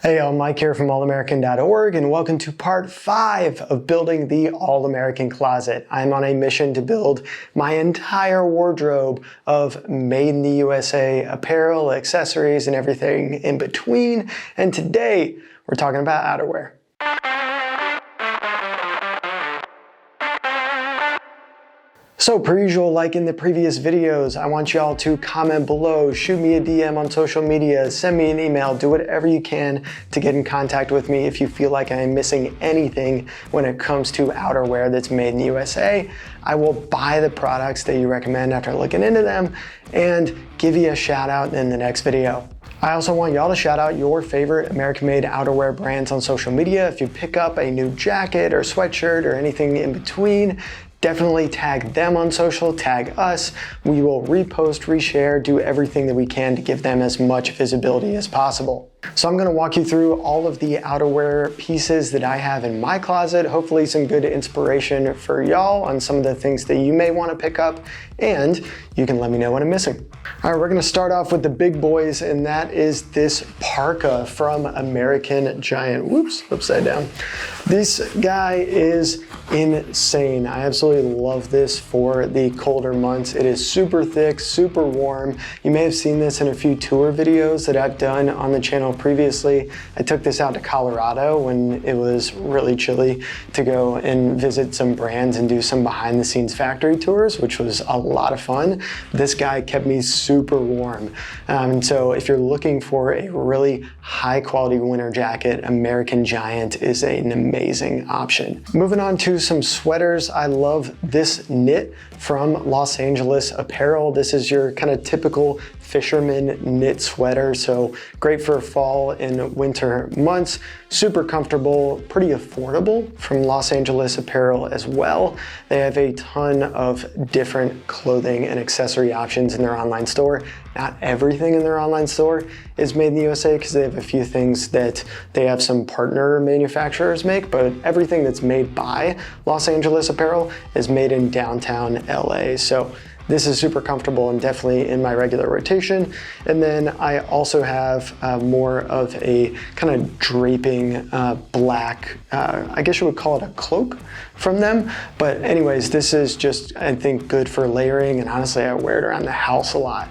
Hey, I'm Mike here from allamerican.org and welcome to part 5 of building the All-American Closet. I'm on a mission to build my entire wardrobe of made in the USA apparel, accessories, and everything in between. And today we're talking about outerwear. So per usual, like in the previous videos, I want y'all to comment below, shoot me a DM on social media, send me an email, do whatever you can to get in contact with me if you feel like I'm missing anything when it comes to outerwear that's made in the USA. I will buy the products that you recommend after looking into them and give you a shout out in the next video. I also want y'all to shout out your favorite American-made outerwear brands on social media. If you pick up a new jacket or sweatshirt or anything in between, definitely tag them on social, tag us. We will repost, reshare, do everything that we can to give them as much visibility as possible. So I'm gonna walk you through all of the outerwear pieces that I have in my closet, hopefully some good inspiration for y'all on some of the things that you may wanna pick up, and you can let me know what I'm missing. All right, we're gonna start off with the big boys, and that is this parka from American Giant. Whoops, upside down. This guy is insane. I absolutely love this for the colder months. It is super thick, super warm. You may have seen this in a few tour videos that I've done on the channel previously. I took this out to Colorado when it was really chilly to go and visit some brands and do some behind the scenes factory tours, which was a lot of fun. This guy kept me super warm. So if you're looking for a really high quality winter jacket, American Giant is an amazing option. Moving on to some sweaters. I love this knit from Los Angeles Apparel. This is your kind of typical fisherman knit sweater, so great for fall and winter months. Super comfortable, pretty affordable from Los Angeles Apparel as well. They have a ton of different clothing and accessory options in their online store. Not everything in their online store is made in the USA because they have a few things that they have some partner manufacturers make, but everything that's made by Los Angeles Apparel is made in downtown LA. So this is super comfortable and definitely in my regular rotation. And then I also have more of a kind of draping black, I guess you would call it a cloak from them. But anyways, this is just, I think, good for layering. And honestly, I wear it around the house a lot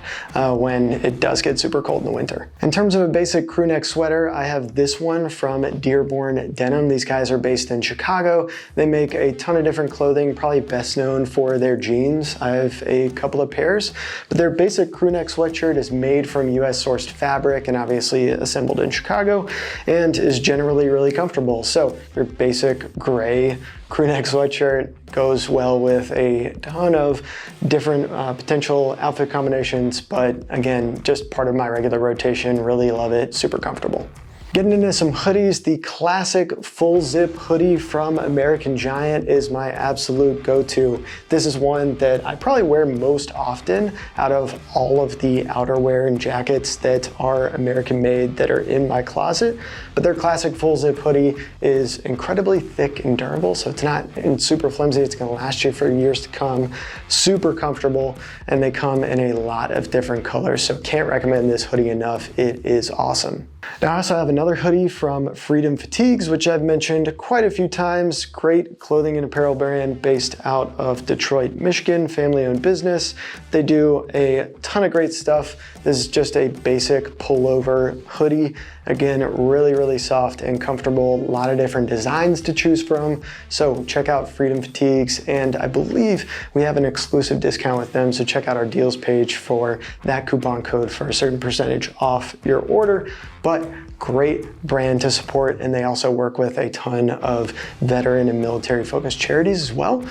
when it does get super cold in the winter. In terms of a basic crew neck sweater, I have this one from Dearborn Denim. These guys are based in Chicago. They make a ton of different clothing, probably best known for their jeans. I have a couple of pairs, but their basic crew neck sweatshirt is made from US sourced fabric and obviously assembled in Chicago and is generally really comfortable. So your basic gray crew neck sweatshirt goes well with a ton of different potential outfit combinations, but again, just part of my regular rotation. Really love it, super comfortable. Getting into some hoodies, the classic full zip hoodie from American Giant is my absolute go-to. This is one that I probably wear most often out of all of the outerwear and jackets that are American made that are in my closet. But their classic full zip hoodie is incredibly thick and durable, so it's not super flimsy. It's gonna last you for years to come. Super comfortable, and they come in a lot of different colors, so can't recommend this hoodie enough. It is awesome. Now I also have another hoodie from Freedom Fatigues, which I've mentioned quite a few times. Great clothing and apparel brand based out of Detroit, Michigan, family-owned business. They do a ton of great stuff. This is just a basic pullover hoodie. Again, really soft and comfortable. A lot of different designs to choose from. So check out Freedom Fatigues, and I believe we have an exclusive discount with them. So check out our deals page for that coupon code for a certain percentage off your order. But great brand to support, and they also work with a ton of veteran and military focused charities as well.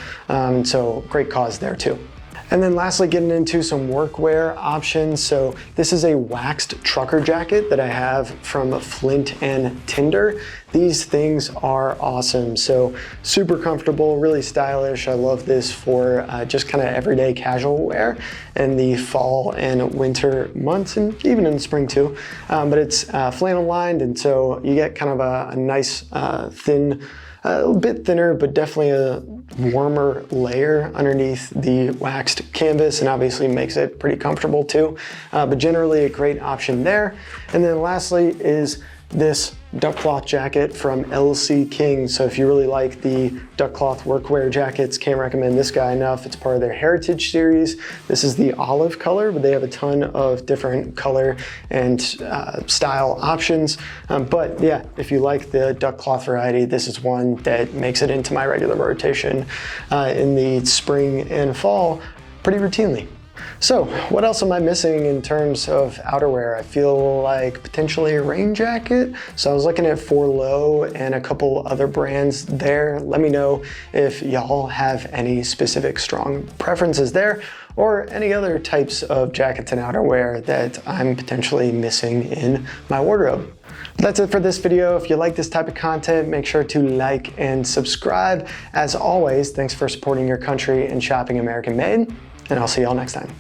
So great cause there too. And then lastly, getting into some workwear options. So this is a waxed trucker jacket that I have from Flint and Tinder. These things are awesome. So super comfortable, really stylish. I love this for just kind of everyday casual wear in the fall and winter months, and even in the spring too. But it's flannel lined, and so you get kind of a nice thin, a bit thinner, but definitely a warmer layer underneath the waxed canvas, and obviously makes it pretty comfortable too. But generally a great option there. And then lastly is this duck cloth jacket from LC King. So if you really like the duck cloth workwear jackets, can't recommend this guy enough. It's part of their Heritage series. This is the olive color, but they have a ton of different color and style options. But yeah, if you like the duck cloth variety, this is one that makes it into my regular rotation in the spring and fall pretty routinely. So what else am I missing in terms of outerwear? I feel like potentially a rain jacket. So I was looking at Forlow and a couple other brands there. Let me know if y'all have any specific strong preferences there or any other types of jackets and outerwear that I'm potentially missing in my wardrobe. That's it for this video. If you like this type of content, make sure to like and subscribe. As always, thanks for supporting your country and shopping American made, and I'll see y'all next time.